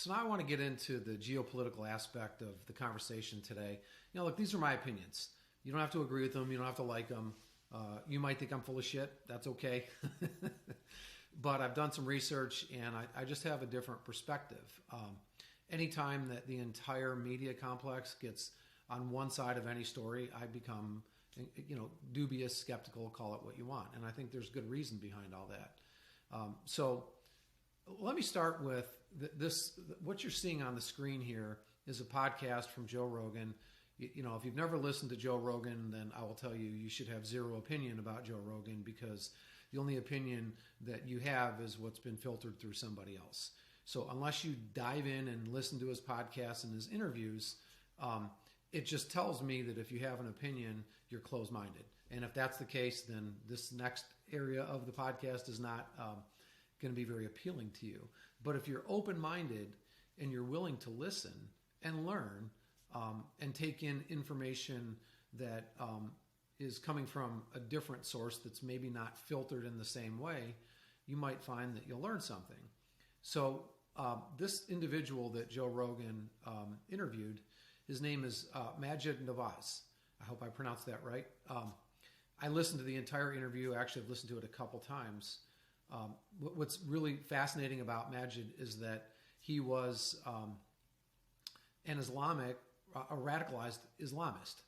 So now I want to get into the geopolitical aspect of the conversation today. Look, these are my opinions. You don't have to agree with them. You don't have to like them. You might think I'm full of shit. That's okay. But I've done some research, and I just have a different perspective. Anytime that the entire media complex gets on one side of any story, I become, dubious, skeptical, call it what you want. And I think there's good reason behind all that. So let me start with this. What you're seeing on the screen here is a podcast from Joe Rogan. If you've never listened to Joe Rogan, then I will tell you, you should have zero opinion about Joe Rogan, because the only opinion that you have is what's been filtered through somebody else. So unless you dive in and listen to his podcasts and his interviews, it just tells me that if you have an opinion, you're closed-minded. And if that's the case, then this next area of the podcast is not going to be very appealing to you. But if you're open-minded and you're willing to listen and learn and take in information that is coming from a different source that's maybe not filtered in the same way, you might find that you'll learn something. So this individual that Joe Rogan interviewed, his name is Maajid Nawaz. I hope I pronounced that right. I listened to the entire interview. Actually, I've listened to it a couple times. What's really fascinating about Maajid is that he was an a radicalized Islamist.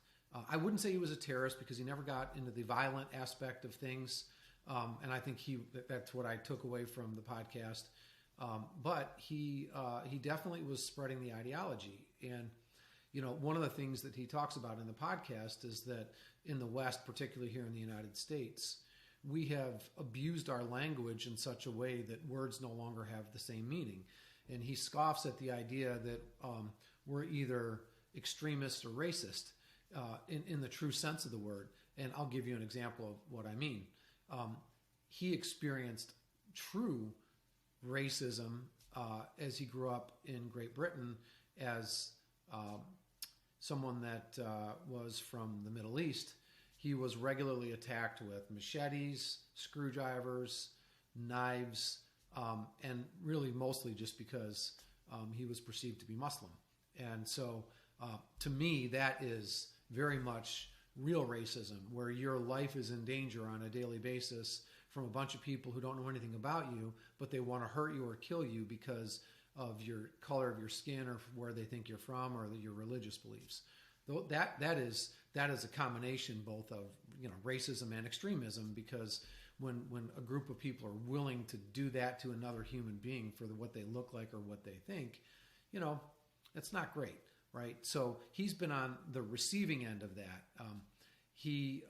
I wouldn't say he was a terrorist, because he never got into the violent aspect of things. And I think that's what I took away from the podcast. But he definitely was spreading the ideology. And, one of the things that he talks about in the podcast is that in the West, particularly here in the United States, we have abused our language in such a way that words no longer have the same meaning. And he scoffs at the idea that we're either extremist or racist in the true sense of the word. And I'll give you an example of what I mean. He experienced true racism as he grew up in Great Britain as someone that was from the Middle East. He was regularly attacked with machetes, screwdrivers, knives, and really mostly just because he was perceived to be Muslim. And so to me, that is very much real racism, where your life is in danger on a daily basis from a bunch of people who don't know anything about you, but they want to hurt you or kill you because of your color of your skin, or where they think you're from, or your religious beliefs. That is a combination both of racism and extremism, because when a group of people are willing to do that to another human being for what they look like or what they think, it's not great, right? So he's been on the receiving end of that. He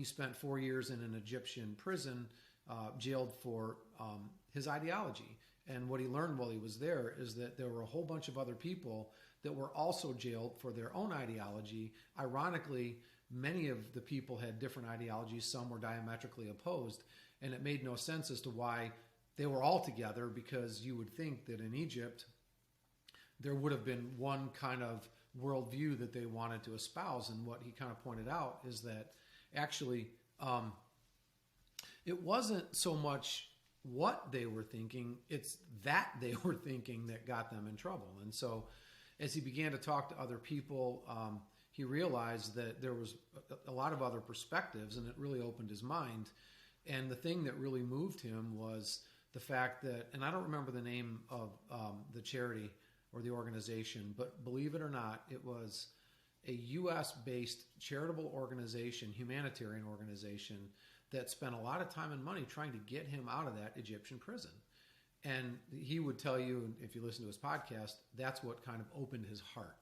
spent 4 years in an Egyptian prison, jailed for his ideology. And what he learned while he was there is that there were a whole bunch of other people that were also jailed for their own ideology. Ironically, many of the people had different ideologies. Some were diametrically opposed. And it made no sense as to why they were all together, because you would think that in Egypt, there would have been one kind of worldview that they wanted to espouse. And what he kind of pointed out is that actually it wasn't so much what they were thinking, it's that they were thinking that got them in trouble. And so as he began to talk to other people, he realized that there was a lot of other perspectives, and it really opened his mind. And the thing that really moved him was the fact that, and I don't remember the name of the charity or the organization, but believe it or not, it was a U.S.-based charitable organization, humanitarian organization, that spent a lot of time and money trying to get him out of that Egyptian prison. And he would tell you, if you listen to his podcast, that's what kind of opened his heart.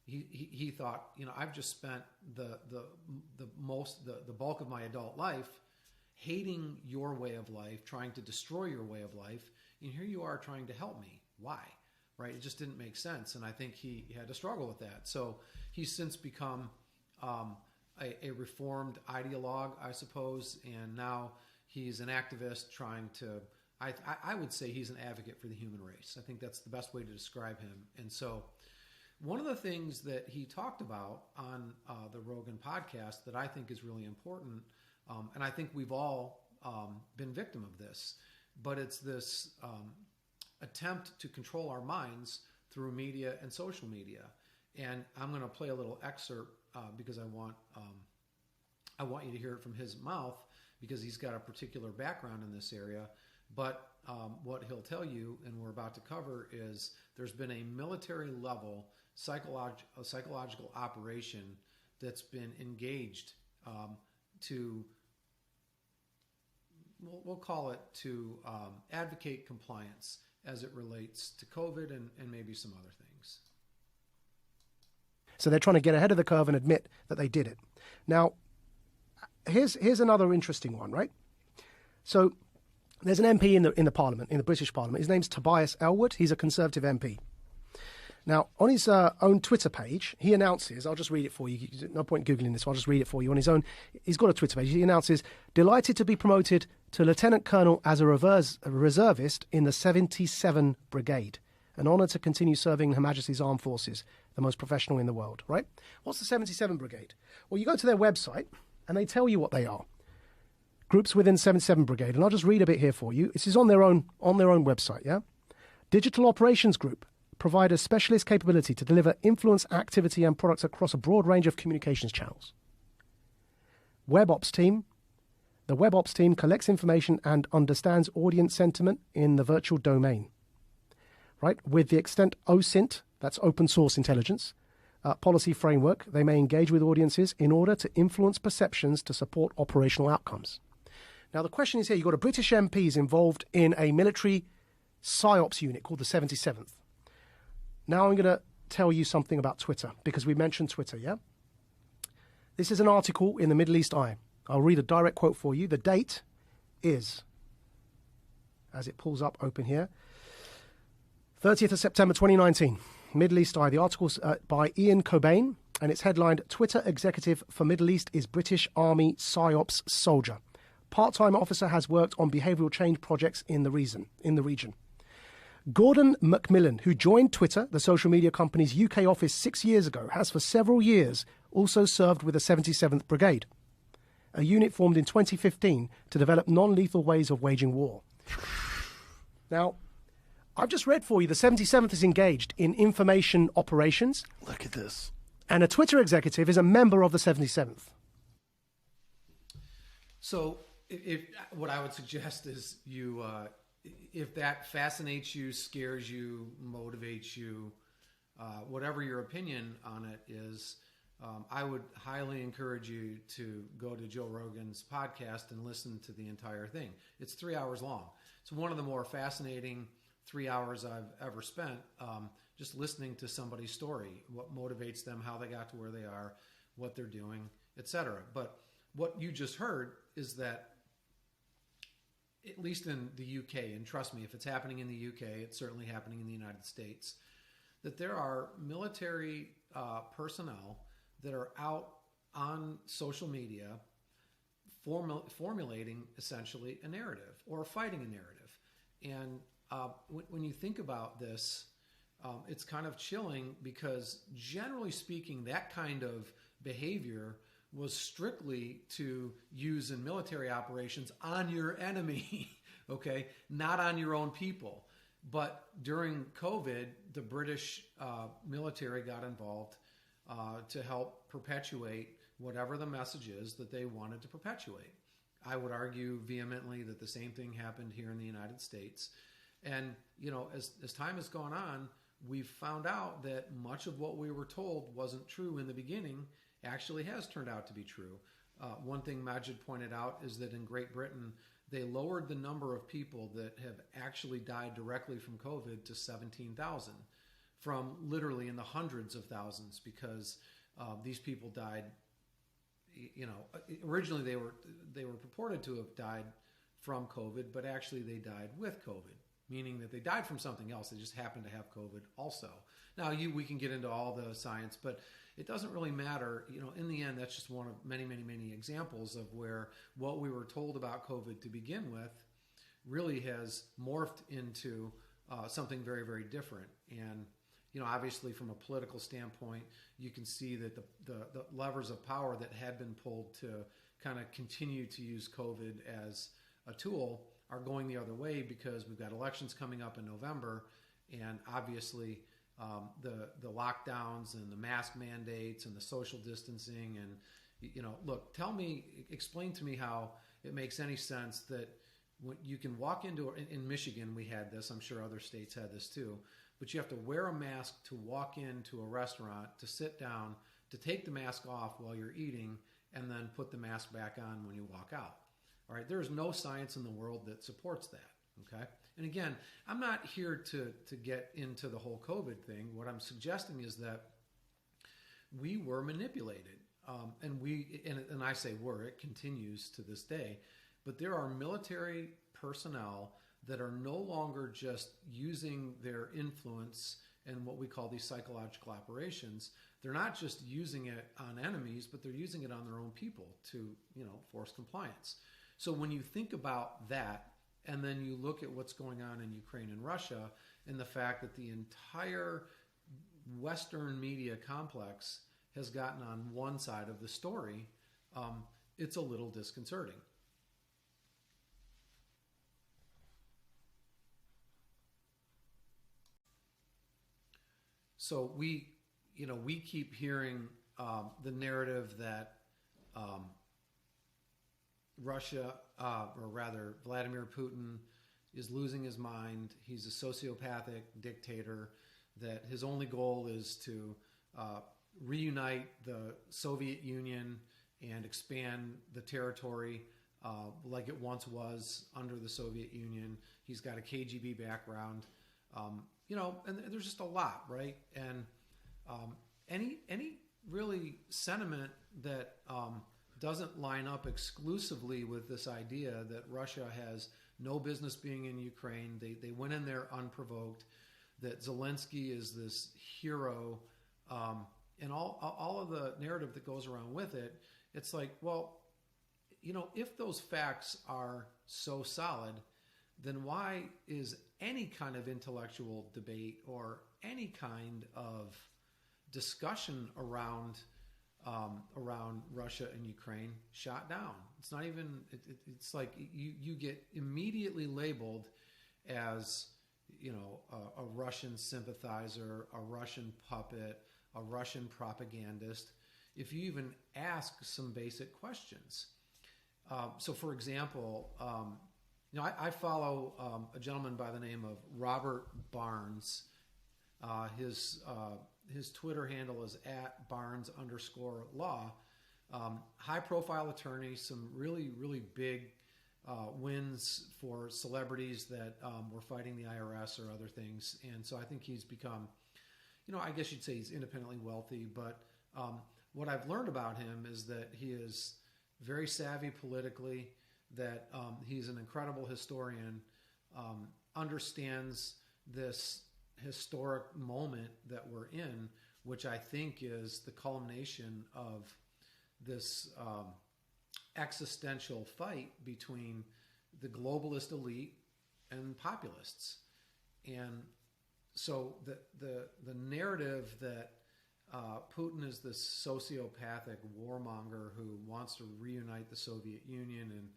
He thought, I've just spent the bulk of my adult life hating your way of life, trying to destroy your way of life, and here you are trying to help me. Why? Right? It just didn't make sense, and I think he had to struggle with that. So he's since become a reformed ideologue, I suppose, and now he's an activist trying to, I would say he's an advocate for the human race. I think that's the best way to describe him. And so one of the things that he talked about on the Rogan podcast that I think is really important, and I think we've all been victim of this, but it's this attempt to control our minds through media and social media. And I'm going to play a little excerpt because I want you to hear it from his mouth, because he's got a particular background in this area. But what he'll tell you, and we're about to cover, is there's been a military level psychological operation that's been engaged to, we'll call it, to advocate compliance as it relates to COVID and maybe some other things. So they're trying to get ahead of the curve and admit that they did it. Now, here's another interesting one, right? So there's an MP in the Parliament, in the British Parliament. His name's Tobias Ellwood. He's a Conservative MP. Now, on his own Twitter page, he announces, I'll just read it for you. No point Googling this, I'll just read it for you. On his own, he's got a Twitter page. He announces, delighted to be promoted to Lieutenant Colonel as a reservist in the 77 Brigade. An honour to continue serving Her Majesty's Armed Forces, the most professional in the world, right? What's the 77 Brigade? Well, you go to their website and they tell you what they are. Groups within 77 Brigade, and I'll just read a bit here for you. This is on their own website, yeah? Digital Operations Group provide a specialist capability to deliver influence activity and products across a broad range of communications channels. Web Ops Team. The Web Ops Team collects information and understands audience sentiment in the virtual domain. Right? With the extent OSINT, that's open source intelligence, policy framework, they may engage with audiences in order to influence perceptions to support operational outcomes. Now, the question is here, you've got a British MPs involved in a military PSYOPs unit called the 77th. Now I'm going to tell you something about Twitter, because we mentioned Twitter, yeah? This is an article in the Middle East Eye. I'll read a direct quote for you. The date is, as it pulls up open here, 30th of September 2019, Middle East Eye. The article's by Ian Cobain, and it's headlined, Twitter Executive for Middle East is British Army PSYOPs Soldier. Part-time officer has worked on behavioural change projects in the region. Gordon Macmillan, who joined Twitter, the social media company's UK office 6 years ago, has for several years also served with the 77th Brigade, a unit formed in 2015 to develop non-lethal ways of waging war. Now, I've just read for you the 77th is engaged in information operations. Look at this. And a Twitter executive is a member of the 77th. So if what I would suggest is you... if that fascinates you, scares you, motivates you, whatever your opinion on it is, I would highly encourage you to go to Joe Rogan's podcast and listen to the entire thing. It's 3 hours long. It's one of the more fascinating 3 hours I've ever spent just listening to somebody's story, what motivates them, how they got to where they are, what they're doing, etc. But what you just heard is that, at least in the UK, and trust me, if it's happening in the UK, it's certainly happening in the United States, that there are military personnel that are out on social media formulating essentially a narrative or fighting a narrative. And when you think about this, it's kind of chilling, because generally speaking, that kind of behavior was strictly to use in military operations on your enemy, okay, not on your own people. But during COVID, the British military got involved to help perpetuate whatever the message is that they wanted to perpetuate. I would argue vehemently that the same thing happened here in the United States. And, you know, as time has gone on, we've found out that much of what we were told wasn't true in the beginning actually has turned out to be true. One thing Majid pointed out is that in Great Britain, they lowered the number of people that have actually died directly from COVID to 17,000, from literally in the hundreds of thousands, because these people died, you know, originally they were purported to have died from COVID, but actually they died with COVID, meaning that they died from something else. They just happened to have COVID also. Now, we can get into all the science, but it doesn't really matter. You know, in the end, that's just one of many, many, many examples of where what we were told about COVID to begin with really has morphed into something very, very different. And, you know, obviously from a political standpoint, you can see that the levers of power that had been pulled to kind of continue to use COVID as a tool are going the other way because we've got elections coming up in November, and obviously the lockdowns and the mask mandates and the social distancing. And look, explain to me how it makes any sense that when you can walk into, in Michigan we had this, I'm sure other states had this too, but you have to wear a mask to walk into a restaurant, to sit down, to take the mask off while you're eating, and then put the mask back on when you walk out. All right, there's no science in the world that supports that. Okay, and again, I'm not here to get into the whole COVID thing. What I'm suggesting is that we were manipulated, and I say were, it continues to this day. But there are military personnel that are no longer just using their influence and what we call these psychological operations. They're not just using it on enemies, but they're using it on their own people to, force compliance. So when you think about that, and then you look at what's going on in Ukraine and Russia, and the fact that the entire Western media complex has gotten on one side of the story, it's a little disconcerting. So we keep hearing the narrative that Russia, or rather Vladimir Putin, is losing his mind. He's a sociopathic dictator, that his only goal is to reunite the Soviet Union and expand the territory like it once was under the Soviet Union. He's got a KGB background. And there's just a lot, right? And any really sentiment that doesn't line up exclusively with this idea that Russia has no business being in Ukraine, they went in there unprovoked, that Zelensky is this hero, and all of the narrative that goes around with it, it's like, well, if those facts are so solid, then why is any kind of intellectual debate or any kind of discussion around Russia and Ukraine shot down? It's not even. It's like you get immediately labeled as a Russian sympathizer, a Russian puppet, a Russian propagandist, if you even ask some basic questions. So, for example. I follow a gentleman by the name of Robert Barnes. His Twitter handle is @Barnes_law. High-profile attorney, some really, really big wins for celebrities that were fighting the IRS or other things. And so I think he's become, I guess you'd say he's independently wealthy. But what I've learned about him is that he is very savvy politically, that he's an incredible historian, understands this historic moment that we're in, which I think is the culmination of this existential fight between the globalist elite and populists. And so the narrative that Putin is this sociopathic warmonger who wants to reunite the Soviet Union and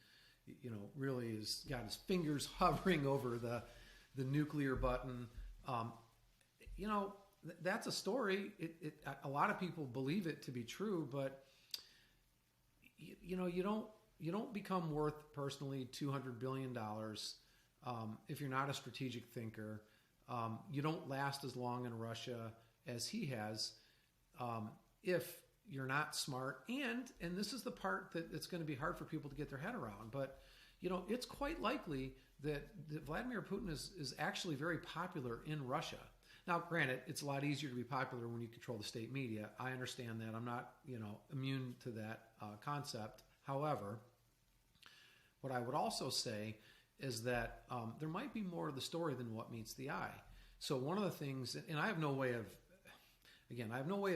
really has got his fingers hovering over the nuclear button. That's a story. A lot of people believe it to be true, but you don't become worth personally $200 billion if you're not a strategic thinker. You don't last as long in Russia as he has if you're not smart, and this is the part that it's going to be hard for people to get their head around. But it's quite likely that Vladimir Putin is actually very popular in Russia. Now, granted, it's a lot easier to be popular when you control the state media. I understand that. I'm not immune to that concept. However, what I would also say is that there might be more of the story than what meets the eye. So one of the things, and I have no way of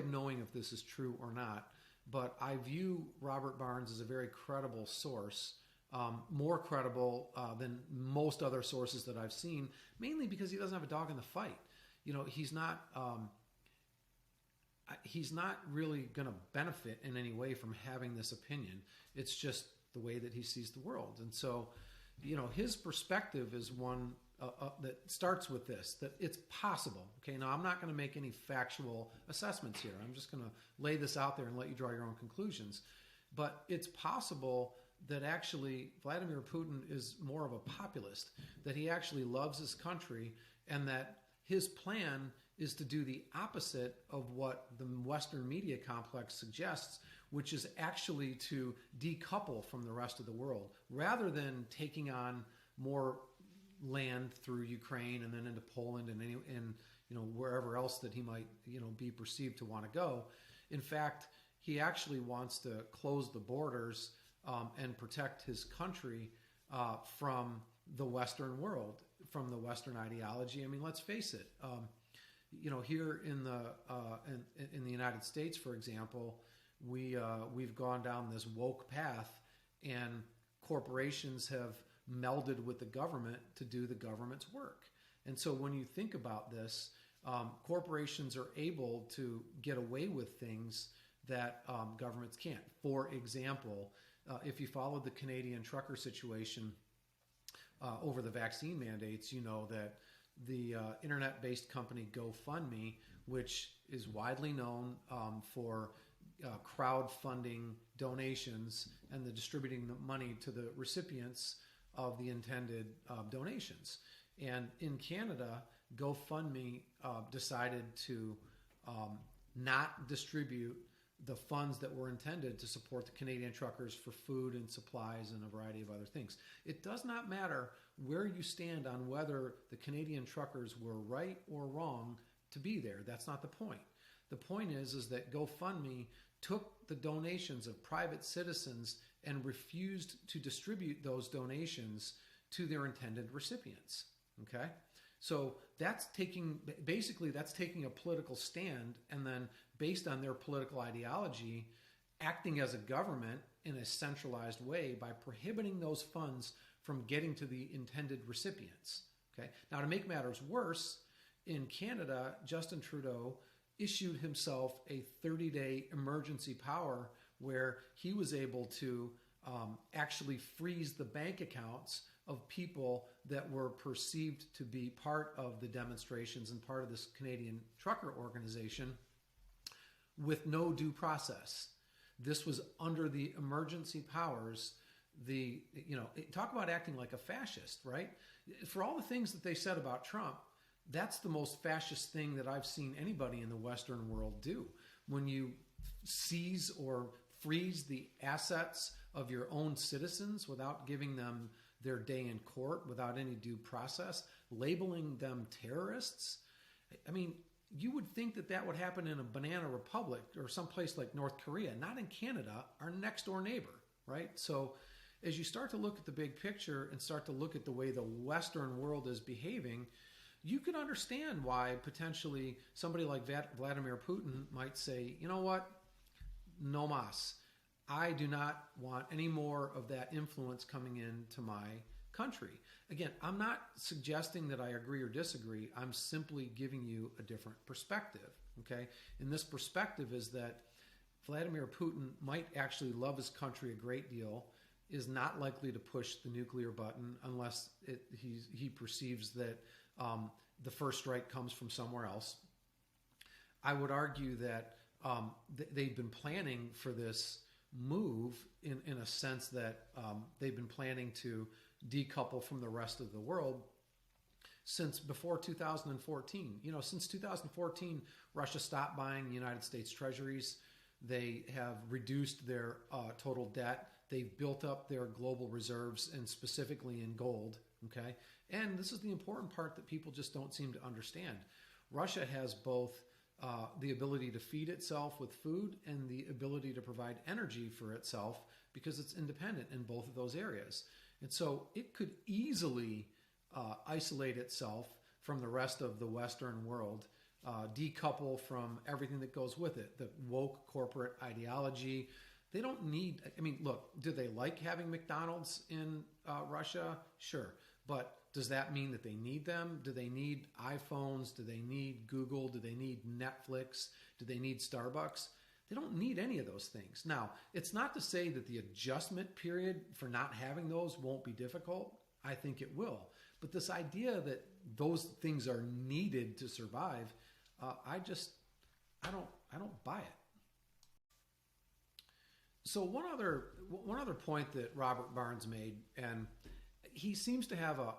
knowing if this is true or not, but I view Robert Barnes as a very credible source, more credible than most other sources that I've seen, mainly because he doesn't have a dog in the fight. He's not really going to benefit in any way from having this opinion. It's just the way that he sees the world. And so, his perspective is one that starts with this, that it's possible. Okay, now I'm not going to make any factual assessments here. I'm just going to lay this out there and let you draw your own conclusions. But it's possible that actually Vladimir Putin is more of a populist, that he actually loves his country, and that his plan is to do the opposite of what the Western media complex suggests, which is actually to decouple from the rest of the world, rather than taking on more land through Ukraine and then into Poland and wherever else that he might be perceived to want to go. In fact, he actually wants to close the borders and protect his country from the Western world, from the Western ideology. I mean, let's face it. Here in the United States, for example, we've gone down this woke path, and corporations have melded with the government to do the government's work. And so when you think about this, corporations are able to get away with things that governments can't. For example, if you followed the Canadian trucker situation over the vaccine mandates, you know that the internet-based company GoFundMe, which is widely known for crowdfunding donations and the distributing the money to the recipients of the intended donations. And in Canada, GoFundMe decided to not distribute the funds that were intended to support the Canadian truckers for food and supplies and a variety of other things. It does not matter where you stand on whether the Canadian truckers were right or wrong to be there. That's not the point. The point is that GoFundMe took the donations of private citizens and refused to distribute those donations to their intended recipients. Okay? So that's taking a political stand, and then based on their political ideology, acting as a government in a centralized way by prohibiting those funds from getting to the intended recipients. Okay? Now, to make matters worse, in Canada, Justin Trudeau issued himself a 30-day emergency power where he was able to actually freeze the bank accounts of people that were perceived to be part of the demonstrations and part of this Canadian trucker organization with no due process. This was under the emergency powers. Talk about acting like a fascist, right? For all the things that they said about Trump, that's the most fascist thing that I've seen anybody in the Western world do. When you seize or freeze the assets of your own citizens without giving them their day in court, without any due process, labeling them terrorists. I mean, you would think that that would happen in a banana republic or someplace like North Korea, not in Canada, our next door neighbor, right? So as you start to look at the big picture and start to look at the way the Western world is behaving, you can understand why potentially somebody like Vladimir Putin might say, you know what, no mas. I do not want any more of that influence coming into my country. Again, I'm not suggesting that I agree or disagree. I'm simply giving you a different perspective, okay? And this perspective is that Vladimir Putin might actually love his country a great deal, is not likely to push the nuclear button unless he perceives that the first strike comes from somewhere else. I would argue that they've been planning for this move in a sense that they've been planning to decouple from the rest of the world since before 2014. Since 2014, Russia stopped buying the United States treasuries. They have reduced their total debt. They've built up their global reserves, and specifically in gold. Okay, and this is the important part that people just don't seem to understand. Russia has both the ability to feed itself with food and the ability to provide energy for itself because it's independent in both of those areas. And so it could easily isolate itself from the rest of the Western world, decouple from everything that goes with it, the woke corporate ideology. They don't need, look, do they like having McDonald's in Russia? Sure. But does that mean that they need them? Do they need iPhones? Do they need Google? Do they need Netflix? Do they need Starbucks? They don't need any of those things. Now, it's not to say that the adjustment period for not having those won't be difficult. I think it will. But this idea that those things are needed to survive, I don't buy it. So one other point that Robert Barnes made, and he seems to have a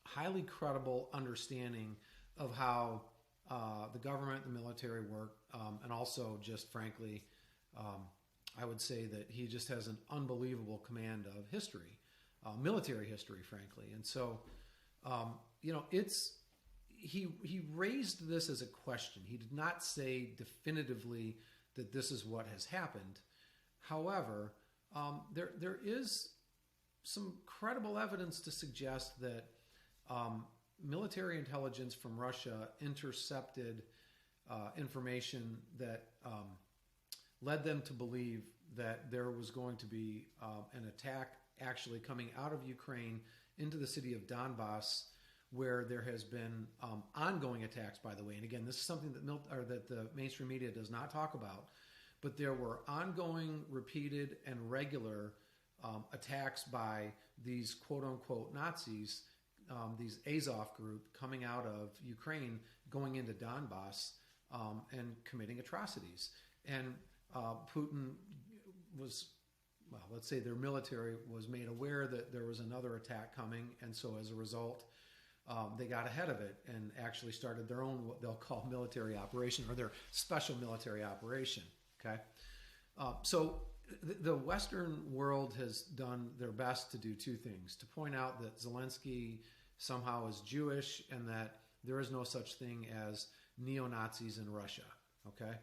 highly credible understanding of how the government, the military work, and also just frankly, I would say that he just has an unbelievable command of history, military history, frankly. And so, he raised this as a question. He did not say definitively that this is what has happened. However, there is some credible evidence to suggest that military intelligence from Russia intercepted information that led them to believe that there was going to be an attack actually coming out of Ukraine into the city of Donbass, where there has been ongoing attacks, by the way. And again, this is something that the mainstream media does not talk about. But there were ongoing, repeated, and regular attacks by these quote-unquote Nazis, these Azov group coming out of Ukraine, going into Donbass and committing atrocities. And Putin was, well, let's say their military was made aware that there was another attack coming, and so as a result, they got ahead of it and actually started their own, what they'll call military operation, or their special military operation. Okay, so the Western world has done their best to do two things: to point out that Zelensky somehow is Jewish and that there is no such thing as neo-Nazis in Russia. Okay,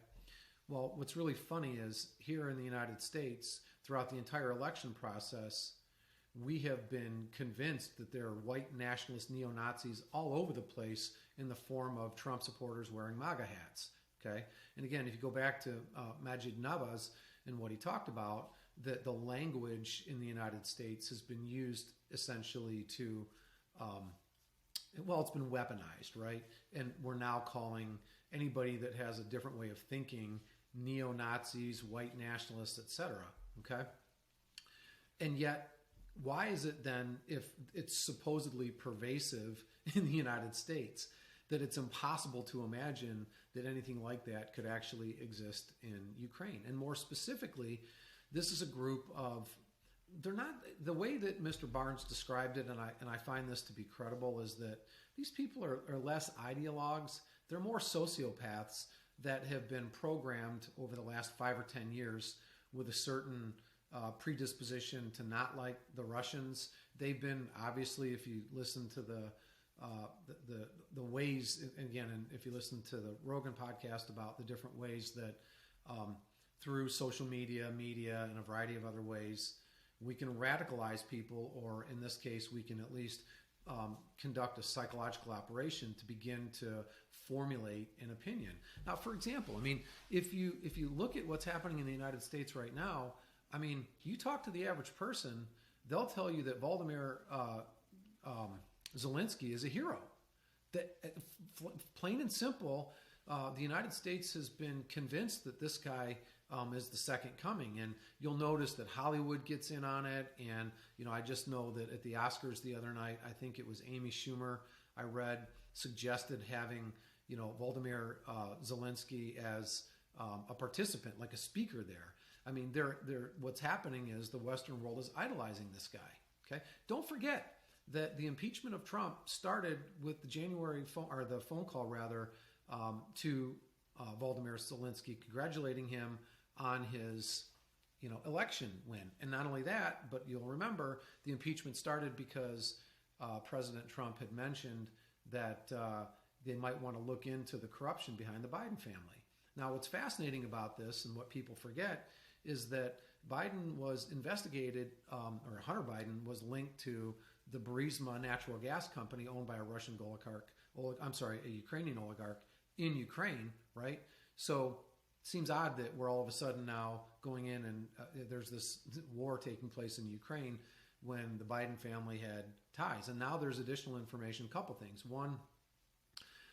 well, what's really funny is here in the United States, throughout the entire election process, we have been convinced that there are white nationalist neo-Nazis all over the place in the form of Trump supporters wearing MAGA hats. Okay, and again, if you go back to Majid Nabaz and what he talked about, that the language in the United States has been used essentially to, it's been weaponized, right? And we're now calling anybody that has a different way of thinking neo-Nazis, white nationalists, etc. Okay, and yet, why is it then, if it's supposedly pervasive in the United States, that it's impossible to imagine that anything like that could actually exist in Ukraine? And more specifically, this is a group of, they're not, the way that Mr. Barnes described it, and I find this to be credible, is that these people are less ideologues, they're more sociopaths that have been programmed over the last 5 or 10 years with a certain predisposition to not like the Russians. They've been, obviously, if you listen to the ways, again, and if you listen to the Rogan podcast about the different ways that through social media, and a variety of other ways, we can radicalize people, or in this case, we can at least conduct a psychological operation to begin to formulate an opinion. Now, for example, I mean, if you look at what's happening in the United States right now, I mean, you talk to the average person, they'll tell you that Volodymyr Zelensky is a hero. That, plain and simple, the United States has been convinced that this guy is the second coming. And you'll notice that Hollywood gets in on it. And, I just know that at the Oscars the other night, I think it was Amy Schumer, I read, suggested having, Volodymyr Zelensky as a participant, like a speaker there. I mean, what's happening is the Western world is idolizing this guy. Okay, don't forget that the impeachment of Trump started with the phone call to Volodymyr Zelensky, congratulating him on his election win. And not only that, but you'll remember the impeachment started because President Trump had mentioned that they might want to look into the corruption behind the Biden family. Now, what's fascinating about this, and what people forget, is that Biden was investigated, or Hunter Biden was linked to the Burisma natural gas company owned by a Russian a Ukrainian oligarch in Ukraine, right? So it seems odd that we're all of a sudden now going in and there's this war taking place in Ukraine when the Biden family had ties. And now there's additional information, a couple things. One,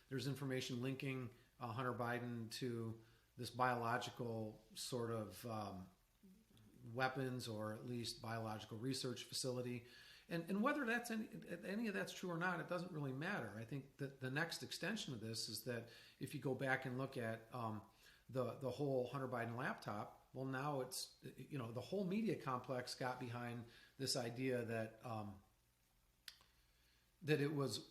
there's information linking Hunter Biden to this biological sort of weapons, or at least biological research facility. And whether that's any of that's true or not, it doesn't really matter. I think that the next extension of this is that if you go back and look at the whole Hunter Biden laptop, well, now it's, the whole media complex got behind this idea that that it was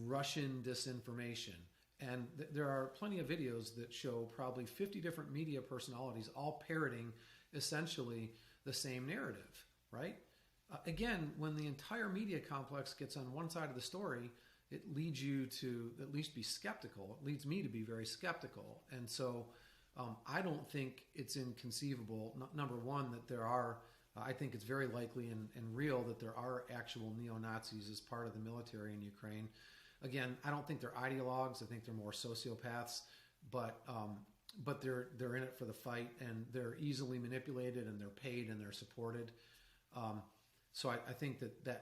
Russian disinformation. And there are plenty of videos that show probably 50 different media personalities all parroting essentially the same narrative, right? Again, when the entire media complex gets on one side of the story, it leads you to at least be skeptical. It leads me to be very skeptical. And so I don't think it's inconceivable, number one, that there are, I think it's very likely and real that there are actual neo-Nazis as part of the military in Ukraine. Again, I don't think they're ideologues. I think they're more sociopaths, but they're in it for the fight, and they're easily manipulated, and they're paid, and they're supported. So I think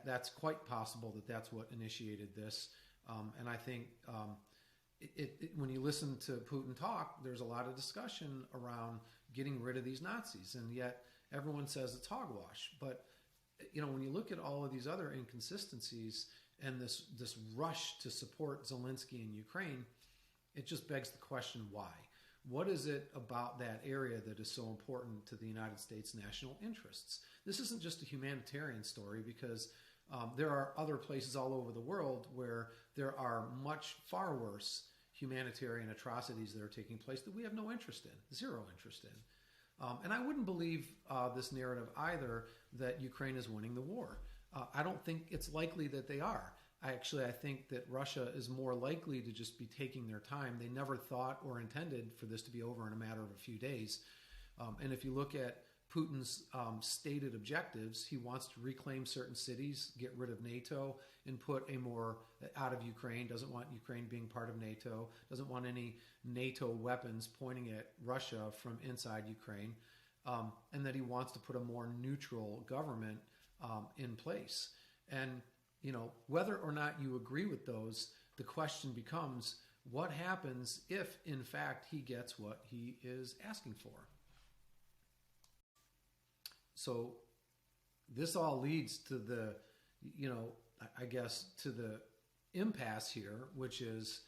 that's quite possible that that's what initiated this. And I think when you listen to Putin talk, there's a lot of discussion around getting rid of these Nazis, and yet everyone says it's hogwash. But when you look at all of these other inconsistencies and this rush to support Zelensky in Ukraine, it just begs the question, why? What is it about that area that is so important to the United States' national interests? This isn't just a humanitarian story, because there are other places all over the world where there are much far worse humanitarian atrocities that are taking place that we have no interest in, zero interest in. And I wouldn't believe this narrative either that Ukraine is winning the war. I don't think it's likely that they are. I think that Russia is more likely to just be taking their time. They never thought or intended for this to be over in a matter of a few days. And if you look at Putin's stated objectives, he wants to reclaim certain cities, get rid of NATO, and put a more out of Ukraine, doesn't want Ukraine being part of NATO, doesn't want any NATO weapons pointing at Russia from inside Ukraine, and that he wants to put a more neutral government in place. And whether or not you agree with those, the question becomes, what happens if, in fact, he gets what he is asking for? So this all leads to the, to the impasse here, which is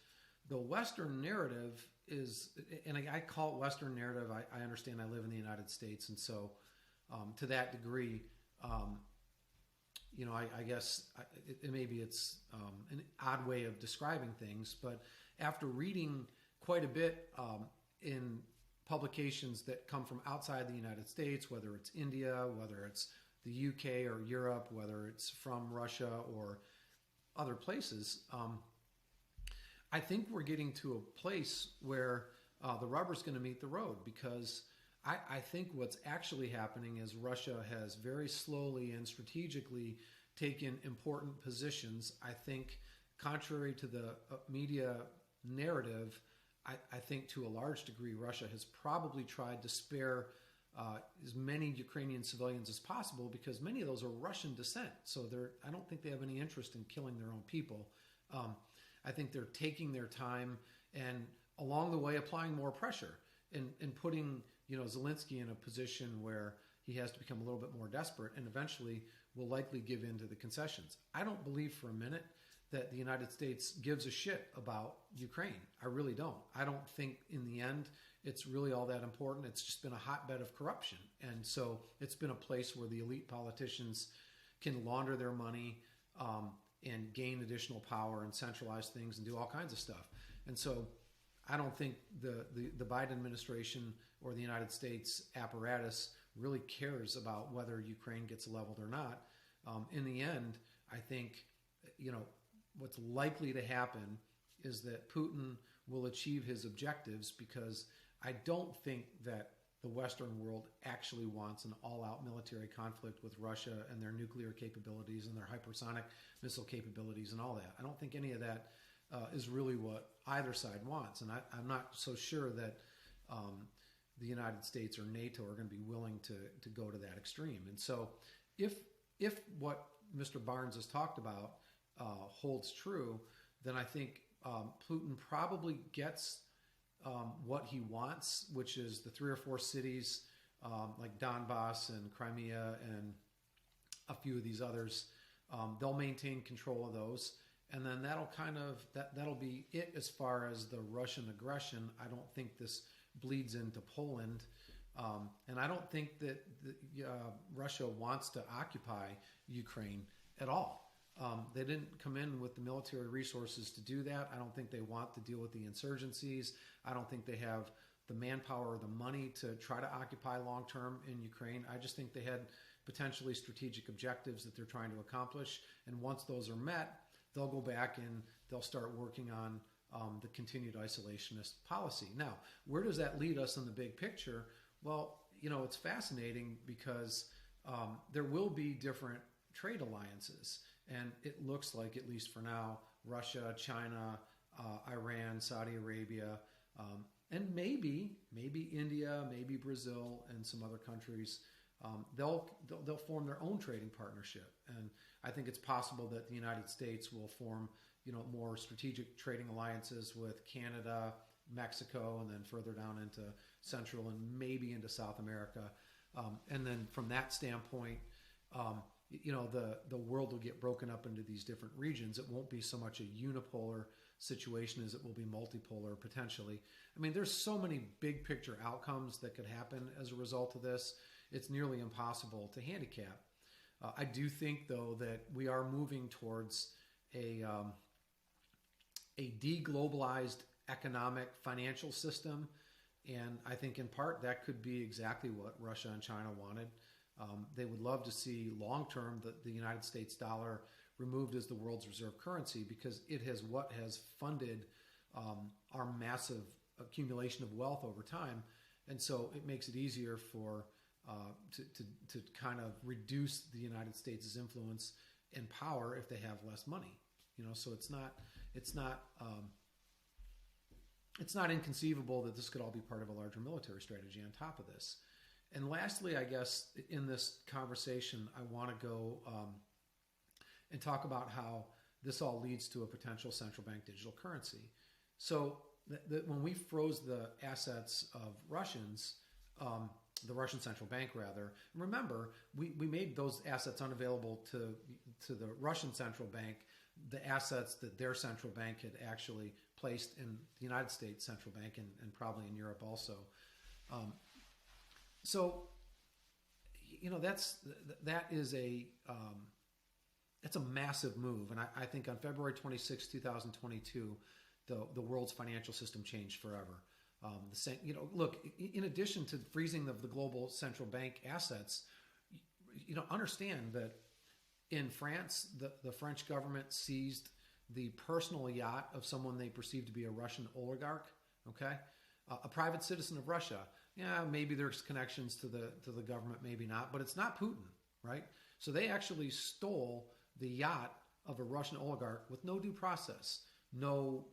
the Western narrative is, and I call it Western narrative. I understand I live in the United States, and so to that degree, maybe it's an odd way of describing things, but after reading quite a bit in publications that come from outside the United States, whether it's India, whether it's the UK or Europe, whether it's from Russia or other places, I think we're getting to a place where the rubber's going to meet the road, because I think what's actually happening is Russia has very slowly and strategically taken important positions. I think, contrary to the media narrative, I think to a large degree Russia has probably tried to spare as many Ukrainian civilians as possible, because many of those are Russian descent. So I don't think they have any interest in killing their own people. I think they're taking their time and along the way applying more pressure and putting Zelensky in a position where he has to become a little bit more desperate, and eventually will likely give in to the concessions. I don't believe for a minute that the United States gives a shit about Ukraine. I really don't. I don't think in the end it's really all that important. It's just been a hotbed of corruption. And so it's been a place where the elite politicians can launder their money and gain additional power and centralize things and do all kinds of stuff. And so I don't think the Biden administration or the United States apparatus really cares about whether Ukraine gets leveled or not. In the end, I think, what's likely to happen is that Putin will achieve his objectives, because I don't think that the Western world actually wants an all-out military conflict with Russia and their nuclear capabilities and their hypersonic missile capabilities and all that. I don't think any of that is really what either side wants. And I'm not so sure that the United States or NATO are going to be willing to go to that extreme. And so if what Mr. Barnes has talked about holds true, then I think Putin probably gets what he wants, which is the 3 or 4 cities like Donbass and Crimea and a few of these others They'll maintain control of those, and then that'll be it as far as the Russian aggression. I don't think this bleeds into Poland, and I don't think that Russia wants to occupy Ukraine at all. They didn't come in with the military resources to do that. I don't think they want to deal with the insurgencies. I don't think they have the manpower or the money to try to occupy long term in Ukraine. I just think they had potentially strategic objectives that they're trying to accomplish. And once those are met, they'll go back and they'll start working on the continued isolationist policy. Now, where does that lead us in the big picture? Well, it's fascinating because there will be different trade alliances. And it looks like, at least for now, Russia, China, Iran, Saudi Arabia, and maybe India, maybe Brazil, and some other countries, they'll form their own trading partnership. And I think it's possible that the United States will form more strategic trading alliances with Canada, Mexico, and then further down into Central and maybe into South America. And then from that standpoint, the world will get broken up into these different regions. It won't be so much a unipolar situation as it will be multipolar potentially. I mean, there's so many big picture outcomes that could happen as a result of this. It's nearly impossible to handicap. I do think, though, that we are moving towards a deglobalized economic financial system. And I think in part that could be exactly what Russia and China wanted. They would love to see long-term the United States dollar removed as the world's reserve currency, because it has funded our massive accumulation of wealth over time. And so it makes it easier for to kind of reduce the United States' influence and power if they have less money. So it's not inconceivable that this could all be part of a larger military strategy on top of this. And lastly, I guess in this conversation, I want to go and talk about how this all leads to a potential central bank digital currency. So when we froze the assets of Russians, the Russian central bank rather, remember, we made those assets unavailable to the Russian central bank, the assets that their central bank had actually placed in the United States central bank and probably in Europe also. So, that's a massive move, and I think on February 26, 2022, the world's financial system changed forever. Look, in addition to freezing of the global central bank assets, understand that in France, the French government seized the personal yacht of someone they perceived to be a Russian oligarch. Okay, a private citizen of Russia. Yeah, maybe there's connections to the government, maybe not, but it's not Putin, right? So they actually stole the yacht of a Russian oligarch with no due process, no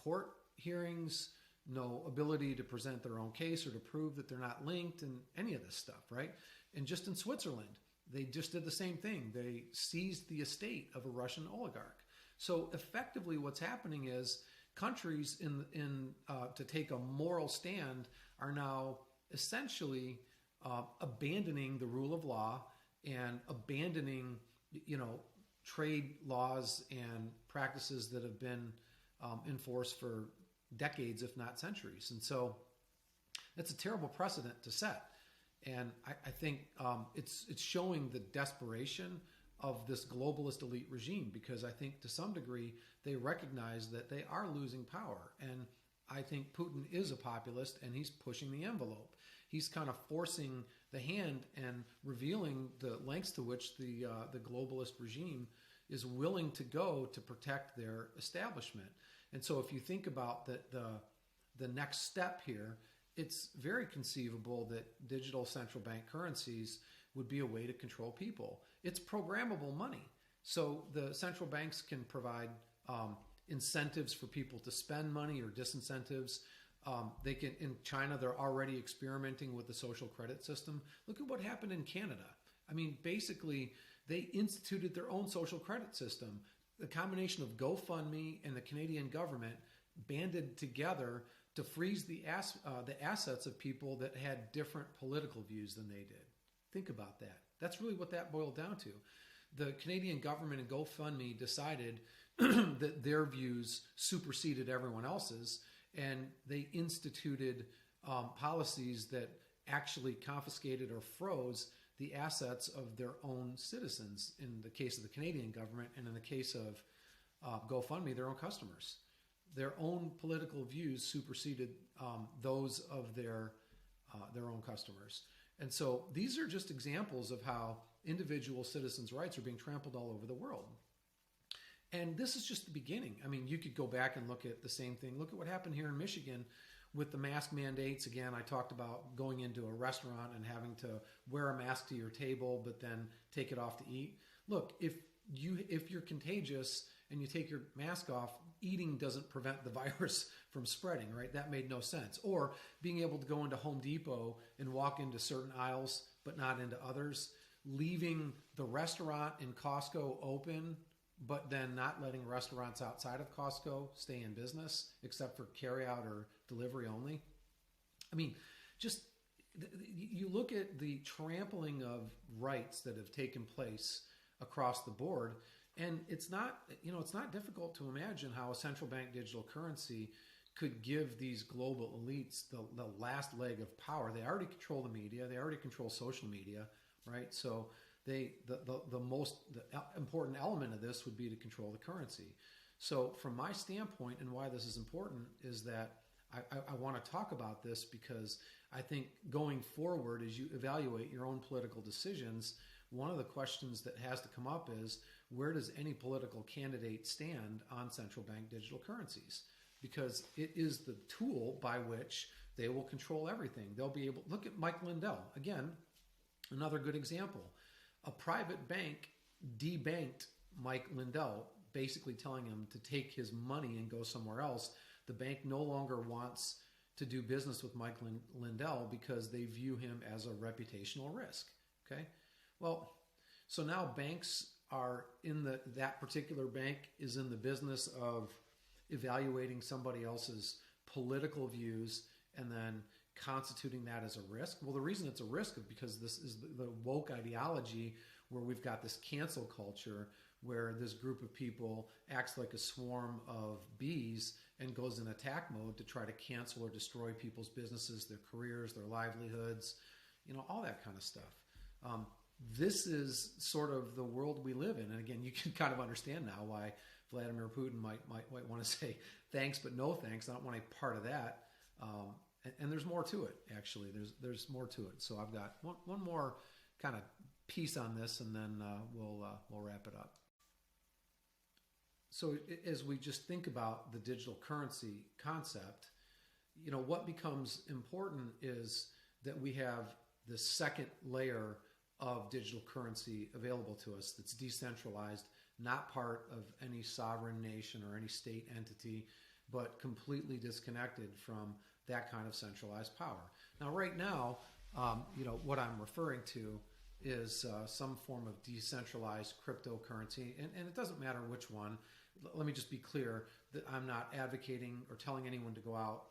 court hearings, no ability to present their own case or to prove that they're not linked and any of this stuff, right? And just in Switzerland, they just did the same thing. They seized the estate of a Russian oligarch. So effectively what's happening is countries to take a moral stand are now essentially abandoning the rule of law and abandoning, trade laws and practices that have been in force for decades, if not centuries. And so that's a terrible precedent to set. And I think it's showing the desperation of this globalist elite regime, because I think to some degree they recognize that they are losing power. And I think Putin is a populist, and he's pushing the envelope. He's kind of forcing the hand and revealing the lengths to which the globalist regime is willing to go to protect their establishment. And so if you think about the next step here, it's very conceivable that digital central bank currencies would be a way to control people. It's programmable money. So the central banks can provide incentives for people to spend money or disincentives. They can, in China, they're already experimenting with the social credit system. Look at what happened in Canada. I mean, basically, they instituted their own social credit system. The combination of GoFundMe and the Canadian government banded together to freeze the assets of people that had different political views than they did. Think about that. That's really what that boiled down to. the Canadian government and GoFundMe decided that their views superseded everyone else's, and they instituted policies that actually confiscated or froze the assets of their own citizens in the case of the Canadian government, and in the case of GoFundMe, their own customers. Their own political views superseded those of their own customers. And so these are just examples of how individual citizens' rights are being trampled all over the world. And this is just the beginning. I mean, you could go back and look at the same thing. Look at what happened here in Michigan with the mask mandates. Again, I talked about going into a restaurant and having to wear a mask to your table, but then take it off to eat. Look, if you're contagious and you take your mask off, eating doesn't prevent the virus from spreading, right? That made no sense. Or being able to go into Home Depot and walk into certain aisles, but not into others. Leaving the restaurant in Costco open, but then not letting restaurants outside of Costco stay in business, except for carryout or delivery only. I mean, just you look at the trampling of rights that have taken place across the board, and it's not difficult to imagine how a central bank digital currency could give these global elites the last leg of power. They already control the media. They already control social media, right? So the most important element of this would be to control the currency. So from my standpoint, and why this is important, is that I want to talk about this because I think going forward, as you evaluate your own political decisions, one of the questions that has to come up is, where does any political candidate stand on central bank digital currencies? Because it is the tool by which they will control everything. They'll be able, look at Mike Lindell. Again, another good example. A private bank debanked Mike Lindell, basically telling him to take his money and go somewhere else. The bank no longer wants to do business with Mike Lindell because they view him as a reputational risk. Okay? Well, so now banks are that particular bank is in the business of evaluating somebody else's political views and then constituting that as a risk. Well, the reason it's a risk is because this is the woke ideology where we've got this cancel culture where this group of people acts like a swarm of bees and goes in attack mode to try to cancel or destroy people's businesses, their careers, their livelihoods, all that kind of stuff. This is sort of the world we live in. And again, you can kind of understand now why Vladimir Putin might want to say thanks, but no thanks. I don't want any part of that. And there's more to it, actually. There's more to it. So I've got one more kind of piece on this, and then we'll wrap it up. So as we just think about the digital currency concept, what becomes important is that we have the second layer of digital currency available to us that's decentralized, not part of any sovereign nation or any state entity, but completely disconnected from that kind of centralized power. Now, right now, what I'm referring to is some form of decentralized cryptocurrency, and it doesn't matter which one. Let me just be clear that I'm not advocating or telling anyone to go out,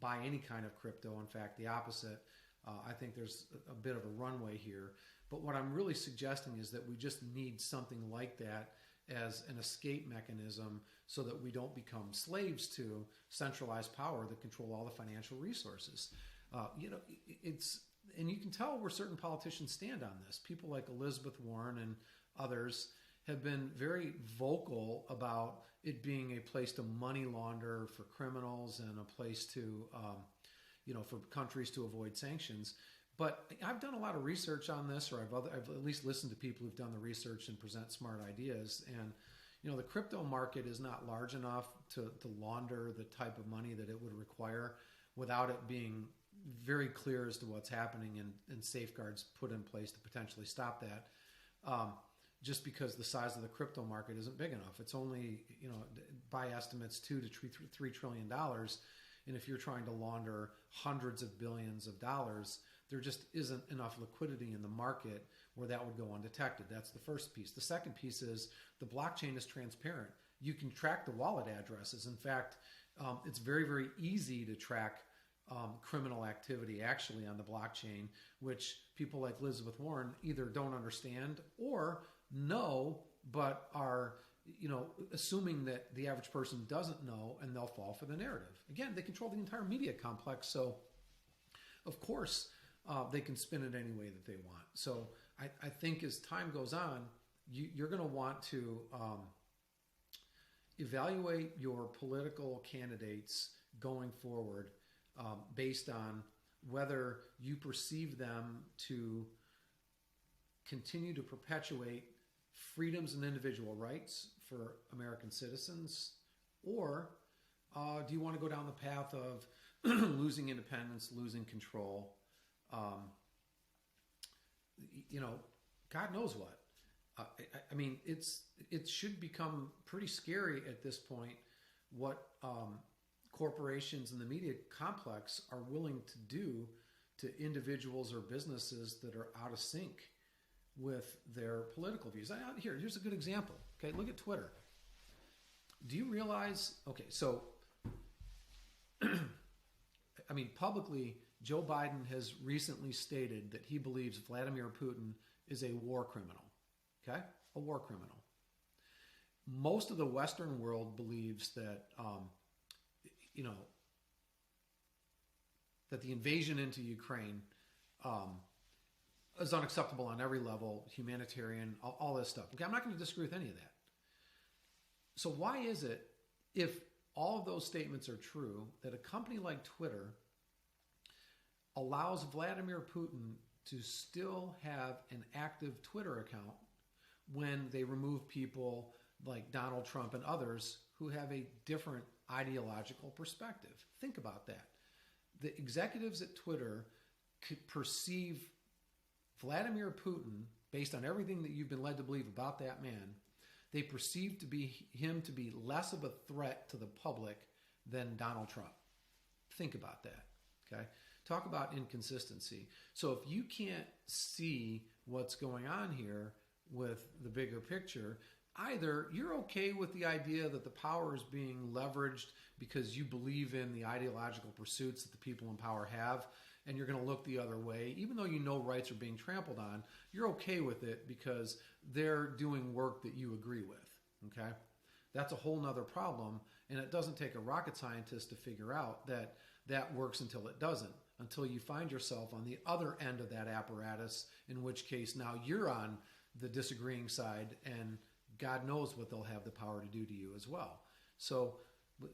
buy any kind of crypto. In fact, the opposite. I think there's a bit of a runway here. But what I'm really suggesting is that we just need something like that as an escape mechanism so that we don't become slaves to centralized power that control all the financial resources. And you can tell where certain politicians stand on this. People like Elizabeth Warren and others have been very vocal about it being a place to money launder for criminals and a place to, for countries to avoid sanctions. But I've done a lot of research on this, or I've at least listened to people who've done the research and present smart ideas. And, the crypto market is not large enough to launder the type of money that it would require without it being very clear as to what's happening and safeguards put in place to potentially stop that. Just because the size of the crypto market isn't big enough. It's only, by estimates, $2 to $3 trillion. And if you're trying to launder hundreds of billions of dollars, there just isn't enough liquidity in the market where that would go undetected. That's the first piece. The second piece is the blockchain is transparent. You can track the wallet addresses. In fact, it's very, very easy to track criminal activity actually on the blockchain, which people like Elizabeth Warren either don't understand or know, but are assuming that the average person doesn't know, and they'll fall for the narrative. Again, they control the entire media complex, so of course they can spin it any way that they want. So I think as time goes on, you're going to want to evaluate your political candidates going forward based on whether you perceive them to continue to perpetuate freedoms and individual rights for American citizens, or do you want to go down the path of losing independence, losing control? God knows what. I mean, it should become pretty scary at this point what corporations and the media complex are willing to do to individuals or businesses that are out of sync with their political views. Here's a good example. Okay, look at Twitter. Do you realize? Okay, so I mean, publicly, Joe Biden has recently stated that he believes Vladimir Putin is a war criminal. Okay, a war criminal. Most of the Western world believes that that the invasion into Ukraine is unacceptable on every level, humanitarian, all this stuff. Okay, I'm not going to disagree with any of that. So why is it, if all of those statements are true, that a company like Twitter allows Vladimir Putin to still have an active Twitter account when they remove people like Donald Trump and others who have a different ideological perspective? Think about that. The executives at Twitter could perceive Vladimir Putin, based on everything that you've been led to believe about that man, they perceive him to be less of a threat to the public than Donald Trump. Think about that, okay? Talk about inconsistency. So if you can't see what's going on here with the bigger picture, either you're okay with the idea that the power is being leveraged because you believe in the ideological pursuits that the people in power have, and you're going to look the other way, even though you know rights are being trampled on, you're okay with it because they're doing work that you agree with, okay? That's a whole nother problem, and it doesn't take a rocket scientist to figure out that that works until it doesn't, until you find yourself on the other end of that apparatus, in which case now you're on the disagreeing side, and God knows what they'll have the power to do to you as well. So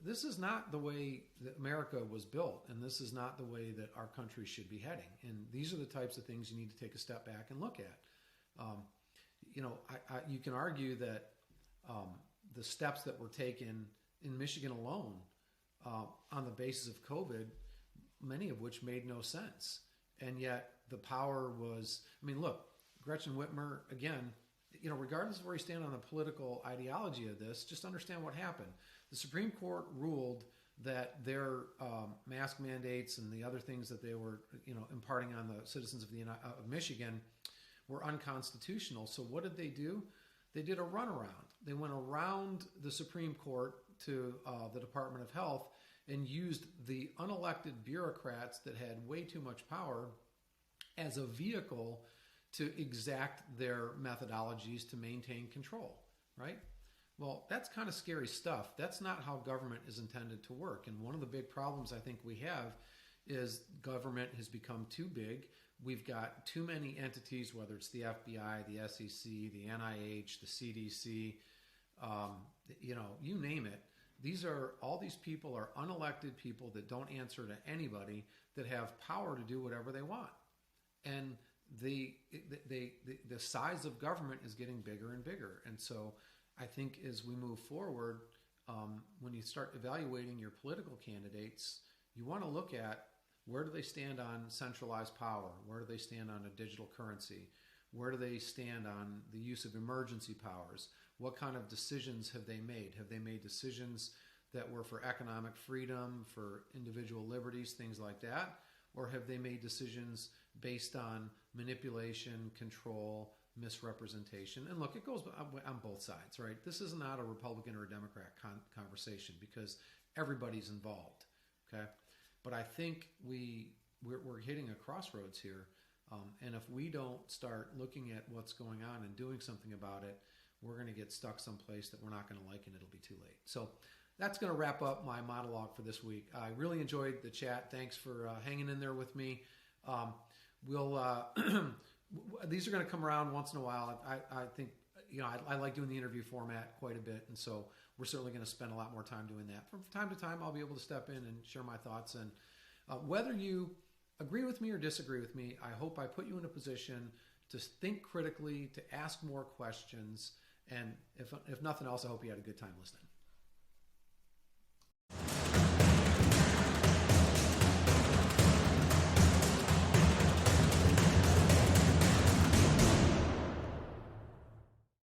this is not the way that America was built, and this is not the way that our country should be heading. And these are the types of things you need to take a step back and look at. You can argue that the steps that were taken in Michigan alone on the basis of COVID, many of which made no sense. And yet the power was, I mean, look, Gretchen Whitmer, again, regardless of where you stand on the political ideology of this, just understand what happened. The Supreme Court ruled that their mask mandates and the other things that they were, imparting on the citizens of Michigan were unconstitutional. So what did they do? They did a runaround. They went around the Supreme Court to the Department of Health and used the unelected bureaucrats that had way too much power as a vehicle to exact their methodologies to maintain control, right? Well, that's kind of scary stuff. That's not how government is intended to work. And one of the big problems I think we have is government has become too big. We've got too many entities, whether it's the FBI, the SEC, the NIH, the CDC, you name it. All these people are unelected people that don't answer to anybody, that have power to do whatever they want. And the size of government is getting bigger and bigger. And so I think as we move forward, when you start evaluating your political candidates, you want to look at, where do they stand on centralized power? Where do they stand on a digital currency? Where do they stand on the use of emergency powers? What kind of decisions have they made? Have they made decisions that were for economic freedom, for individual liberties, things like that? Or have they made decisions based on manipulation, control, misrepresentation? And look, it goes on both sides, right? This is not a Republican or a Democrat conversation, because everybody's involved, okay? But I think we're hitting a crossroads here And if we don't start looking at what's going on and doing something about it, we're going to get stuck someplace that we're not going to like, and it'll be too late. So that's going to wrap up my monologue for this week. I really enjoyed the chat. Thanks for hanging in there with me. These are going to come around once in a while. I think, I like doing the interview format quite a bit, and so we're certainly going to spend a lot more time doing that. From time to time, I'll be able to step in and share my thoughts. And whether you agree with me or disagree with me, I hope I put you in a position to think critically, to ask more questions, and if nothing else, I hope you had a good time listening.